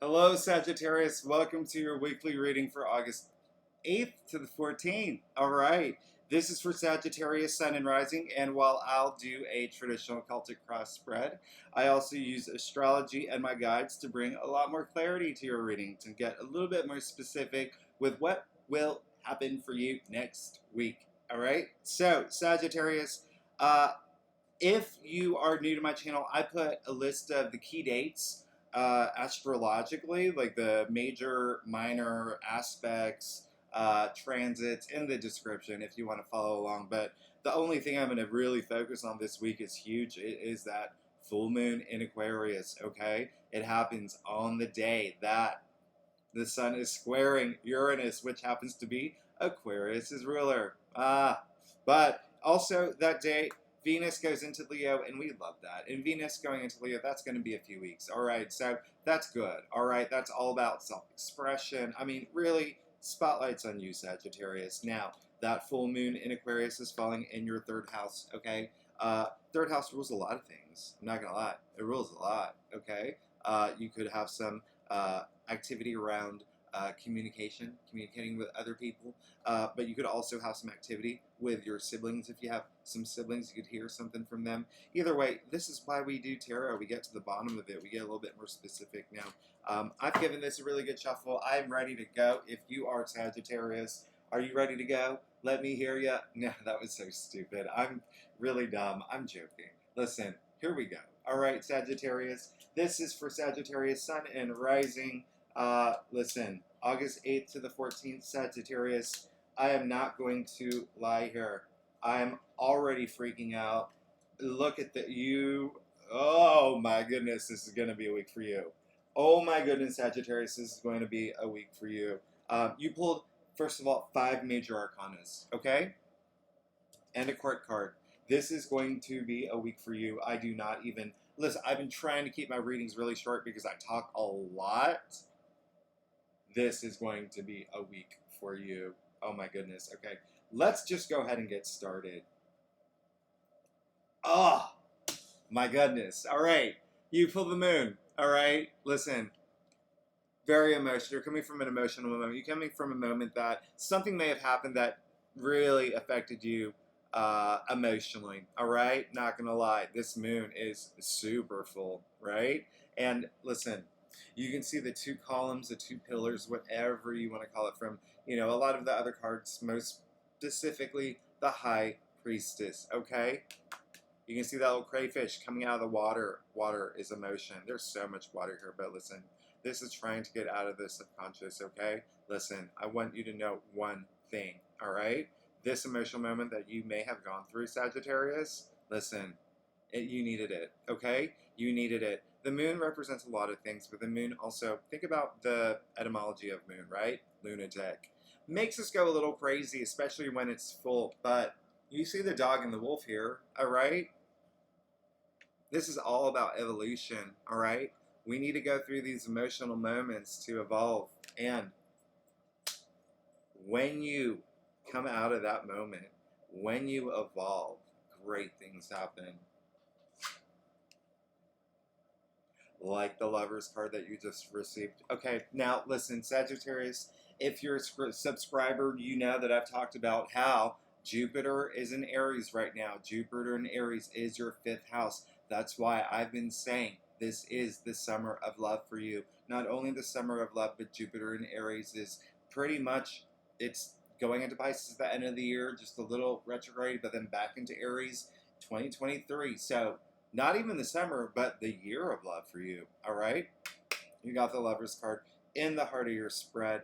Hello, Sagittarius. Welcome to your weekly reading for August 8th to the 14th. All right. This is for Sagittarius, Sun and Rising, and while I'll do a traditional Celtic cross spread, I also use astrology and my guides to bring a lot more clarity to your reading, to get a little bit more specific with what will happen for you next week. All right. So, Sagittarius, uh, if you are new to my channel, I put a list of the key dates astrologically, like the major, minor aspects, transits in the description if you want to follow along. But the only thing I'm going to really focus on this week is huge. It is that full moon in Aquarius, okay? It happens on the day that the sun is squaring Uranus, which happens to be Aquarius's ruler. But also that day, Venus goes into Leo, and we love that. And Venus going into Leo, that's going to be a few weeks. All right, so that's good. All right, that's all about self-expression. I mean, really, spotlight's on you, Sagittarius. Now, that full moon in Aquarius is falling in your third house, okay? Third house rules a lot of things. I'm not going to lie. It rules a lot, okay? You could have some activity around communicating with other people, but you could also have some activity with your siblings. If you have some siblings, you could hear something from them. Either way, this is why we do tarot. We get to the bottom of it. We get a little bit more specific now. I've given this a really good shuffle. I'm ready to go. If you are Sagittarius, are you ready to go? Let me hear you. No, that was so stupid. I'm really dumb. I'm joking. Listen, here we go. All right, Sagittarius. This is for Sagittarius, Sun and Rising. Listen, August 8th to the 14th, Sagittarius, I am not going to lie here. I'm already freaking out. Look at oh my goodness, this is going to be a week for you. Oh my goodness, Sagittarius, this is going to be a week for you. You pulled, first of all, 5 major arcanas, okay? And a court card. This is going to be a week for you. I do not even, listen, I've been trying to keep my readings really short because I talk a lot. This is going to be a week for you. Oh my goodness. Okay, let's just go ahead and get started. Oh my goodness. All right, you pull the moon. All right, listen. Very emotional. You're coming from an emotional moment. You're coming from a moment that something may have happened that really affected you emotionally. All right, not gonna lie. This moon is super full, right? And listen, you can see the 2 columns, the 2 pillars, whatever you want to call it, from, a lot of the other cards, most specifically the High Priestess, okay? You can see that little crayfish coming out of the water. Water is emotion. There's so much water here, but listen, this is trying to get out of the subconscious, okay? Listen, I want you to know one thing, all right? This emotional moment that you may have gone through, Sagittarius, listen, you needed it, okay? You needed it. The moon represents a lot of things, but the moon also, think about the etymology of moon, right? Lunatic. Makes us go a little crazy, especially when it's full, but you see the dog and the wolf here, all right? This is all about evolution, all right? We need to go through these emotional moments to evolve, and when you come out of that moment, when you evolve, great things happen. Like the Lover's card that you just received. Okay, now listen, Sagittarius, if you're a subscriber, you know that I've talked about how Jupiter is in Aries right now. Jupiter in Aries is your 5th house. That's why I've been saying this is the summer of love for you. Not only the summer of love, but Jupiter in Aries is pretty much, it's going into Pisces at the end of the year, just a little retrograde, but then back into Aries 2023. So not even the summer, but the year of love for you, all right? You got the Lover's card in the heart of your spread.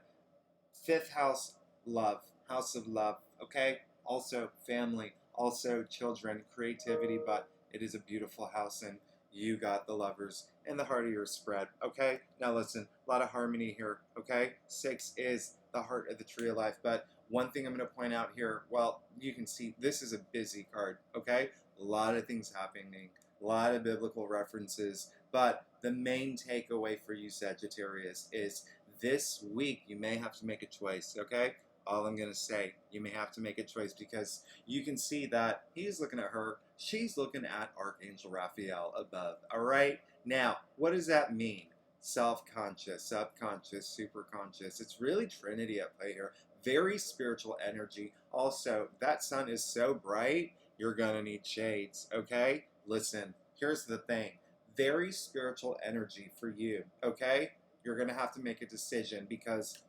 5th house, love, house of love, okay? Also family, also children, creativity, but it is a beautiful house, and you got the Lovers in the heart of your spread, okay? Now listen, a lot of harmony here, okay? 6 is the heart of the tree of life, but one thing I'm going to point out here, well, you can see this is a busy card, okay? A lot of things happening. A lot of biblical references, but the main takeaway for you, Sagittarius, is this week you may have to make a choice, okay? All I'm going to say, you may have to make a choice because you can see that he's looking at her, she's looking at Archangel Raphael above, all right? Now, what does that mean? self-conscious, subconscious, superconscious. It's really Trinity at play here. Very spiritual energy. Also, that sun is so bright, you're gonna need shades, okay? Listen, here's the thing. Very spiritual energy for you, okay? You're gonna have to make a decision because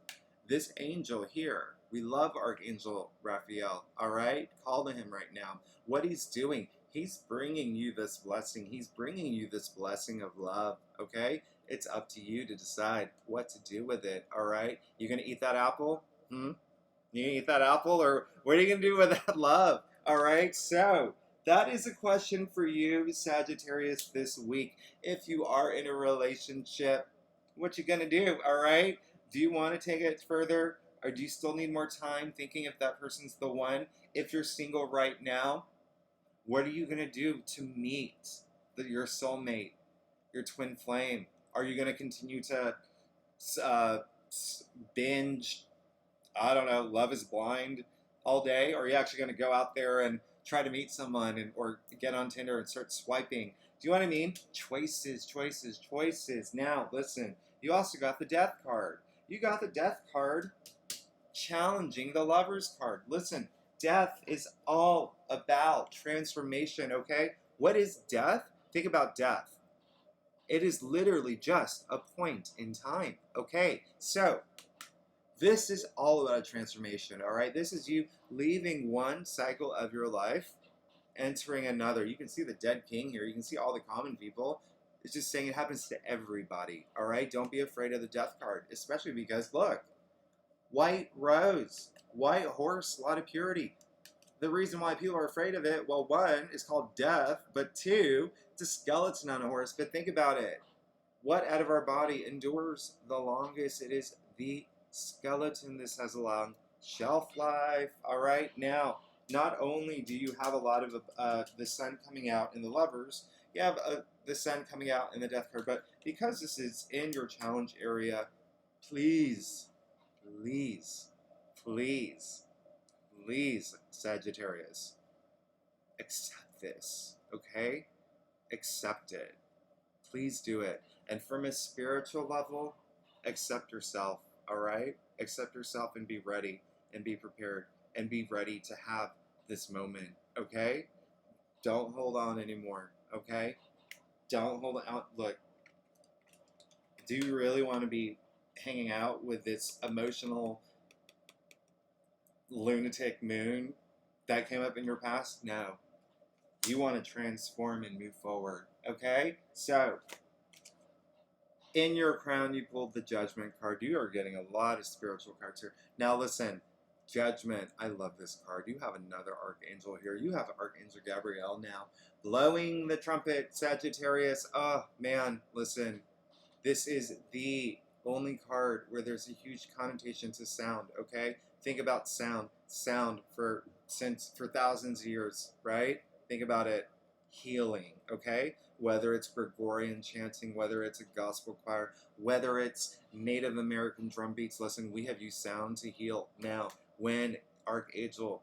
this angel here, we love Archangel Raphael, all right? Call to him right now. What he's doing, he's bringing you this blessing. He's bringing you this blessing of love, okay? It's up to you to decide what to do with it, all right? You gonna eat that apple? You gonna eat that apple, or what are you gonna do with that love? All right, so that is a question for you, Sagittarius, this week. If you are in a relationship, what you gonna do? All right, do you want to take it further, or do you still need more time thinking if that person's the one? If you're single right now, what are you gonna do to meet your soulmate, your twin flame? Are you gonna continue to uh, binge, I don't know, Love is Blind all day? Or are you actually going to go out there and try to meet someone, or get on Tinder and start swiping? Do you know what I mean? Choices, choices, choices. Now, listen, you also got the Death card. You got the Death card challenging the Lovers card. Listen, death is all about transformation, okay? What is death? Think about death. It is literally just a point in time, okay? So, this is all about a transformation, all right? This is you leaving one cycle of your life, entering another. You can see the dead king here. You can see all the common people. It's just saying it happens to everybody, all right? Don't be afraid of the Death card, especially because, look, white rose, white horse, a lot of purity. The reason why people are afraid of it, well, one, it's called death, but two, it's a skeleton on a horse. But think about it. What out of our body endures the longest? It is the skeleton. This has a long shelf life. All right, now, not only do you have a lot of the sun coming out in the Lovers, you have the sun coming out in the Death card, but because this is in your challenge area, please, please, please, please, Sagittarius, accept this, okay? Accept it. Please do it. And from a spiritual level, accept yourself, all right? Accept yourself and be ready and be prepared and be ready to have this moment, okay? Don't hold on anymore, okay? Don't hold on. Look, do you really want to be hanging out with this emotional lunatic moon that came up in your past? No. You want to transform and move forward, okay? So, in your crown, you pulled the Judgment card. You are getting a lot of spiritual cards here. Now, listen, Judgment, I love this card. You have another Archangel here. You have Archangel Gabriel now blowing the trumpet, Sagittarius. Oh, man, listen, this is the only card where there's a huge connotation to sound, okay? Think about sound. Sound for thousands of years, right? Think about it. Healing, okay? Whether it's Gregorian chanting, whether it's a gospel choir, whether it's Native American drum beats. Listen, we have used sound to heal. Now, when Archangel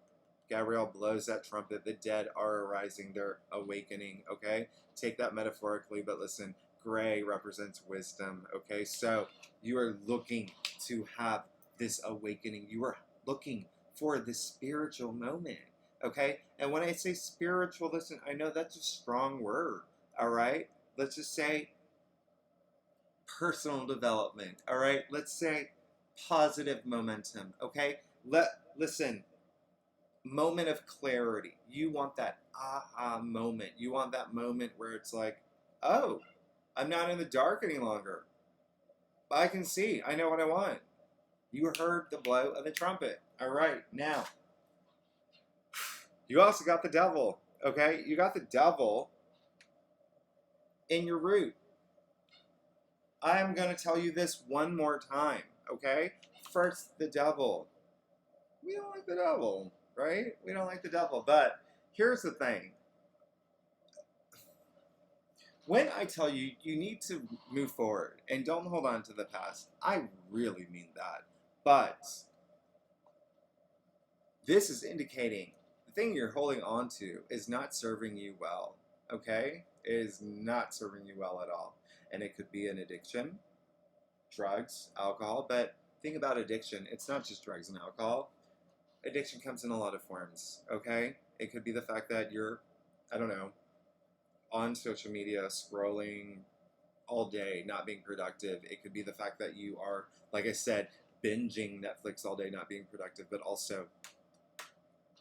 Gabriel blows that trumpet, the dead are arising, they're awakening, okay? Take that metaphorically, but listen, gray represents wisdom, okay? So you are looking to have this awakening. You are looking for this spiritual moment, okay? And when I say spiritual, listen, I know that's a strong word, all right? Let's just say personal development, all right? Let's say positive momentum, okay? Listen, moment of clarity. You want that aha moment. You want that moment where it's like, oh, I'm not in the dark any longer. I can see. I know what I want. You heard the blow of the trumpet. All right, now, you also got the devil, okay? You got the devil in your root. I am going to tell you this one more time, okay? First, the devil. We don't like the devil, right? We don't like the devil. But here's the thing. When I tell you, you need to move forward and don't hold on to the past, I really mean that. But this is indicating the thing you're holding on to is not serving you well, okay? It is not serving you well at all. And it could be an addiction. drugs, alcohol, but think about addiction. It's not just drugs and alcohol. Addiction comes in a lot of forms, okay? It could be the fact that you're, I don't know, on social media scrolling all day, not being productive. It could be the fact that you are, like I said, binging Netflix all day, not being productive, but also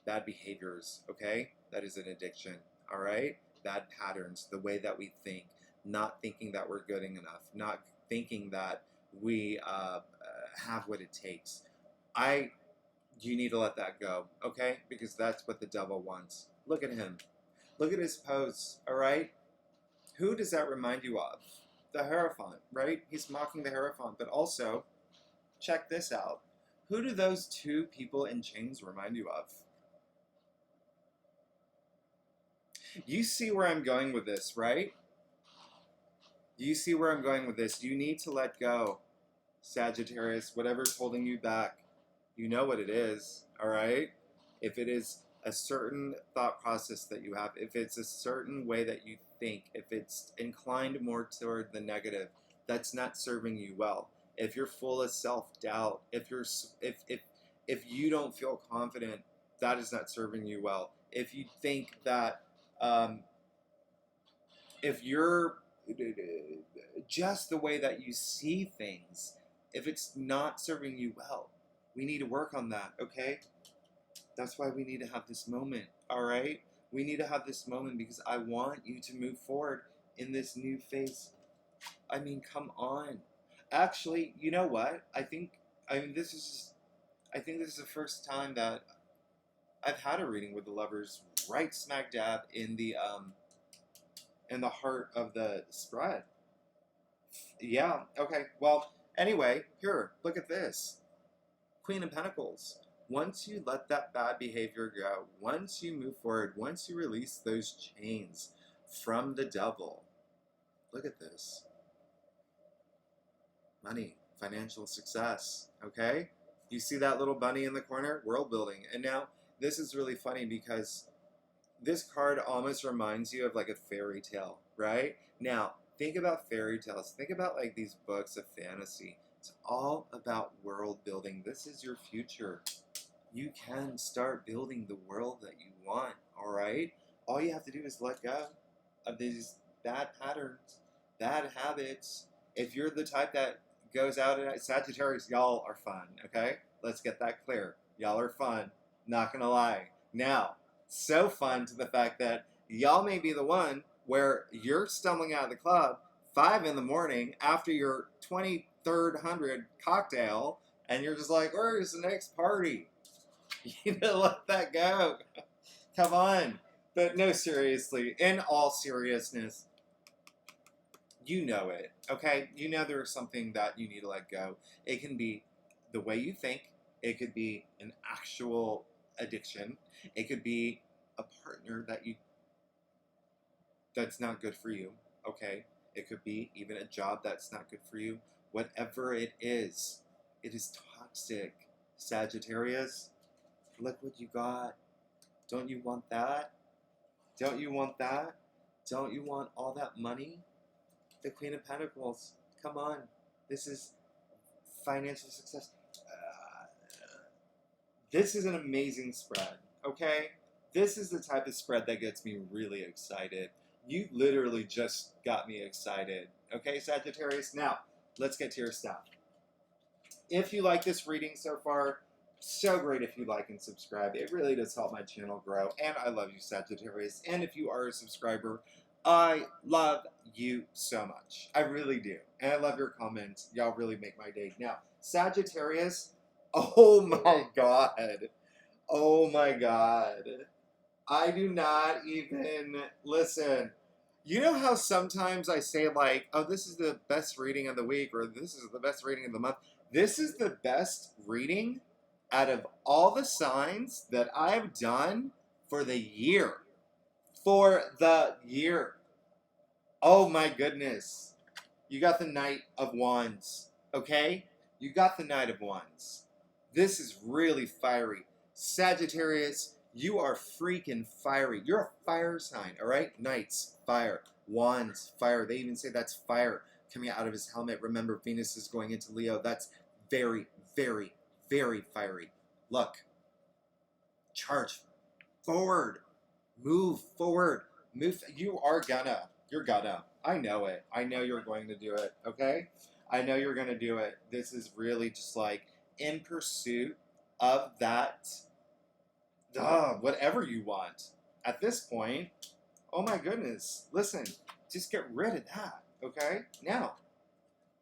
bad behaviors, okay? That is an addiction, all right? Bad patterns, the way that we think, not thinking that we're good enough, not thinking that we have what it takes. You need to let that go, okay? Because that's what the devil wants. Look at him. Look at his pose, all right? Who does that remind you of? The Hierophant, right? He's mocking the Hierophant, but also, check this out. Who do those two people in chains remind you of? You see where I'm going with this, right? You see where I'm going with this. You need to let go, Sagittarius. Whatever's holding you back, you know what it is, all right? If it is a certain thought process that you have, if it's a certain way that you think, if it's inclined more toward the negative, that's not serving you well. If you're full of self-doubt, if you don't feel confident, that is not serving you well. If you think that if you're just the way that you see things, if it's not serving you well, we need to work on that, okay? That's why we need to have this moment, all right? We need to have this moment because I want you to move forward in this new phase. I mean, come on. Actually, you know what? I think this is the first time that I've had a reading with the lovers right smack dab in the heart of the spread. Yeah, okay. Well, anyway, here, look at this. Queen of Pentacles. Once you let that bad behavior go, once you move forward, once you release those chains from the devil, look at this. Money, financial success, okay? You see that little bunny in the corner? World building. And now, this is really funny because this card almost reminds you of like a fairy tale, right? Now, think about fairy tales. Think about like these books of fantasy. It's all about world building. This is your future. You can start building the world that you want, all right? All you have to do is let go of these bad patterns, bad habits. If you're the type that goes out at Sagittarius, y'all are fun, okay? Let's get that clear. Y'all are fun, not gonna lie. Now, so fun to the fact that y'all may be the one where you're stumbling out of the club 5 in the morning after your 23rd cocktail, and you're just like, where's the next party? You need to let that go. Come on. But no, seriously, in all seriousness, you know it, okay? You know there's something that you need to let go. It can be the way you think. It could be an actual addiction. It could be a partner that's not good for you, okay? It could be even a job that's not good for you. Whatever it is toxic. Sagittarius, look what you got. Don't you want that? Don't you want that? Don't you want all that money? The Queen of Pentacles. Come on. This is financial success. This is an amazing spread, okay? This is the type of spread that gets me really excited. You literally just got me excited. Okay, Sagittarius? Now, let's get to your stuff. If you like this reading so far, so great if you like and subscribe. It really does help my channel grow. And I love you, Sagittarius. And if you are a subscriber, I love you so much. I really do. And I love your comments. Y'all really make my day. Now, Sagittarius, oh my God. Oh my God. I do not even listen. You know how sometimes I say like, oh, this is the best reading of the week, or this is the best reading of the month. This is the best reading out of all the signs that I've done for the year. For the year. Oh my goodness. You got the Knight of Wands, okay? You got the Knight of Wands. This is really fiery. Sagittarius, you are freaking fiery. You're a fire sign, all right? Knights, fire. Wands, fire. They even say that's fire. coming out of his helmet. Remember, Venus is going into Leo. That's very, very, very fiery. Look, charge forward, move forward, move. You're gonna. I know it. I know you're going to do it, okay? I know you're going to do it. This is really just like in pursuit of that, whatever you want. At this point, oh my goodness, listen, just get rid of that, okay? Now,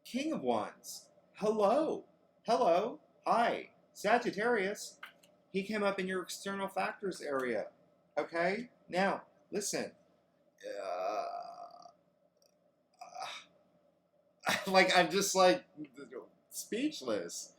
King of Wands, hello, hello, hi, Sagittarius. He came up in your external factors area, okay? Now, listen, I'm just like speechless.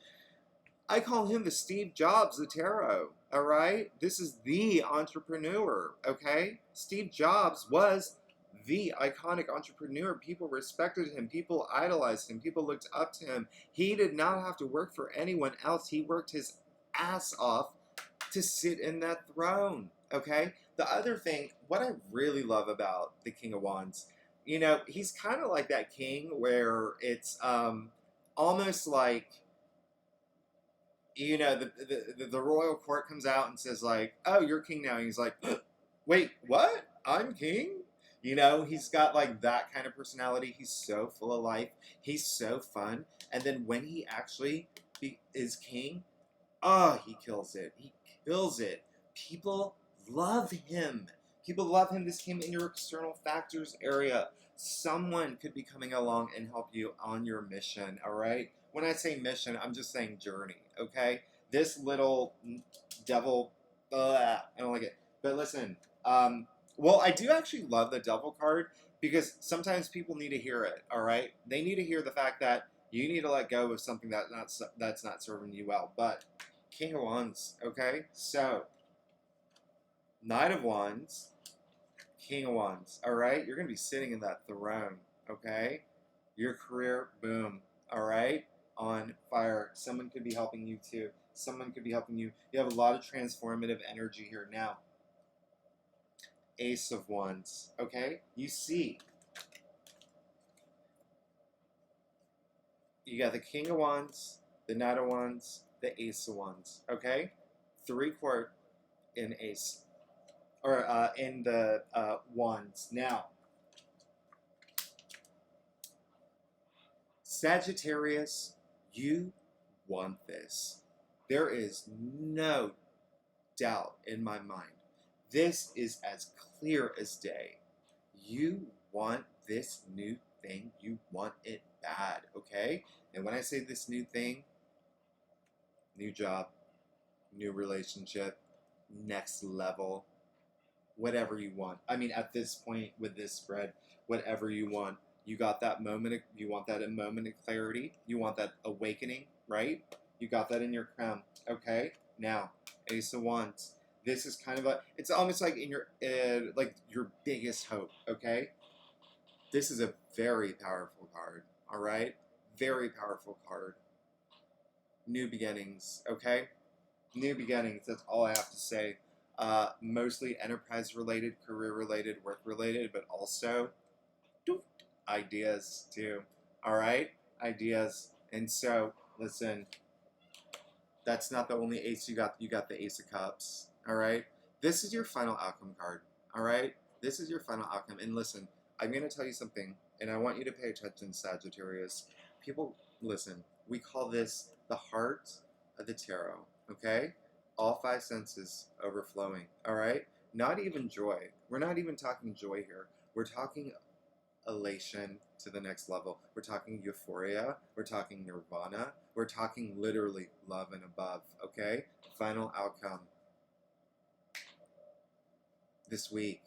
I call him the Steve Jobs of tarot, all right? This is the entrepreneur, okay? Steve Jobs was the iconic entrepreneur. People respected him. People idolized him. People looked up to him. He did not have to work for anyone else. He worked his ass off to sit in that throne, okay? The other thing, what I really love about the King of Wands, you know, he's kind of like that king where it's almost like, you know, the royal court comes out and says like, oh, you're king now. And he's like, wait, what? I'm king? You know, he's got like that kind of personality. He's so full of life. He's so fun. And then when he actually is king, oh, he kills it. He kills it. People love him. People love him. This came in your external factors area. Someone could be coming along and help you on your mission, all right? When I say mission, I'm just saying journey, okay? This little devil, I don't like it. But listen, well, I do actually love the devil card because sometimes people need to hear it, all right? They need to hear the fact that you need to let go of something that's not serving you well. But King of Wands, okay? So, Knight of Wands, King of Wands, all right? You're going to be sitting in that throne, okay? Your career, boom, all right? On fire. Someone could be helping you too. Someone could be helping you. You have a lot of transformative energy here now. Ace of Wands, okay? You see, you got the King of Wands, the Knight of Wands, the Ace of Wands, okay? 3-quart in Ace, or in the Wands. Now, Sagittarius, you want this. There is no doubt in my mind. This is as clear as day. You want this new thing. You want it bad, okay? And when I say this new thing, new job, new relationship, next level, whatever you want. I mean, at this point with this spread, whatever you want. You got that moment, you want that moment of clarity, you want that awakening, right? You got that in your crown, okay? Now, Ace of Wands. This is kind of it's almost like in your biggest hope, okay? This is a very powerful card, all right? Very powerful card. New beginnings, okay? New beginnings, that's all I have to say. Mostly enterprise related, career related, work related, but also ideas too. All right, ideas. And so, listen, that's not the only ace you got. You got the Ace of Cups. All right, this is your final outcome card. All right, this is your final outcome. And listen, I'm gonna tell you something, and I want you to pay attention, Sagittarius. People, listen. We call this the heart of the tarot. Okay, all 5 senses overflowing. All right, not even joy. We're not even talking joy here. We're talking elation to the next level. We're talking euphoria. We're talking nirvana. We're talking literally love and above, okay? Final outcome. This week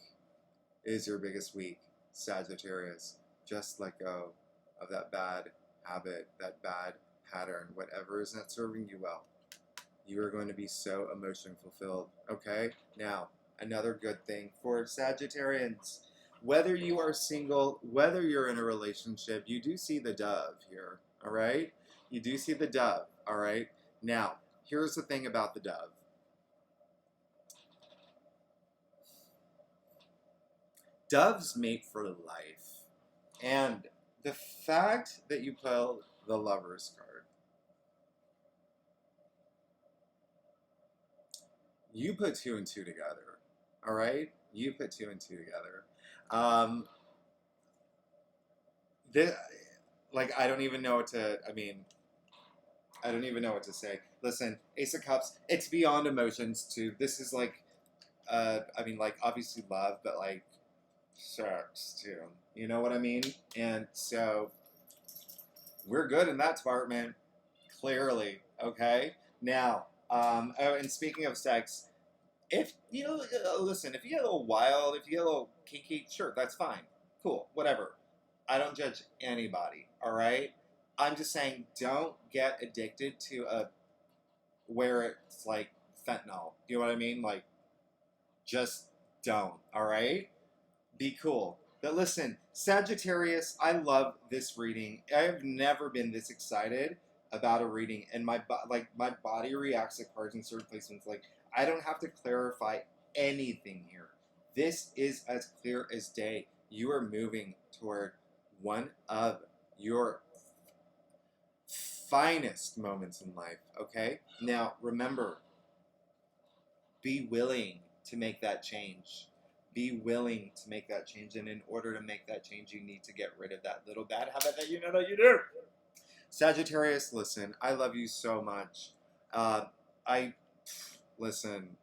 is your biggest week, Sagittarius. Just let go of that bad habit, that bad pattern, whatever is not serving you well. You are going to be so emotion fulfilled, okay? Now, another good thing for Sagittarians. Whether you are single, whether you're in a relationship, you do see the dove here, all right? You do see the dove, all right? Now, here's the thing about the dove. Doves mate for life. And The fact that you pulled the Lover's card, you put two and two together. All right? You put two and two together. Um, this, like, I don't even know what to, I mean, I don't even know what to say. Listen, Ace of Cups, it's beyond emotions, too. This is like, I mean, like, obviously love, but like, sex, too. You know what I mean? And so, we're good in that department, clearly, okay? Now, oh, and speaking of sex, if you know, listen, if you get a little wild, if you get a little kinky, sure, that's fine, cool, whatever. I don't judge anybody. All right, I'm just saying, don't get addicted to a where it's like fentanyl. You know what I mean? Like, just don't. All right, be cool. But listen, Sagittarius, I love this reading. I've never been this excited about a reading, and like my body reacts to cards in certain placements. Like I don't have to clarify anything here. This is as clear as day. You are moving toward one of your finest moments in life. Okay. Now remember, be willing to make that change. Be willing to make that change. And in order to make that change, you need to get rid of that little bad habit that you know that you do. Sagittarius, listen, I love you so much. I listen,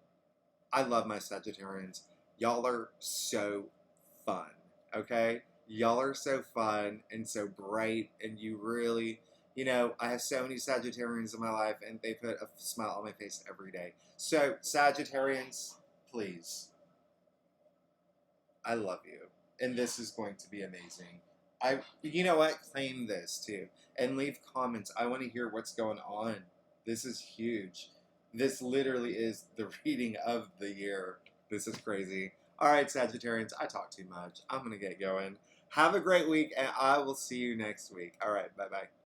I love my Sagittarians. Y'all are so fun, okay? Y'all are so fun and so bright, and you really, you know, I have so many Sagittarians in my life, and they put a smile on my face every day. So, Sagittarians, please, I love you, and this is going to be amazing. You know what? Claim this too, and leave comments. I want to hear what's going on. This is huge. This literally is the reading of the year. This is crazy. All right, Sagittarians, I talk too much. I'm gonna get going. Have a great week, and I will see you next week. All right, bye bye.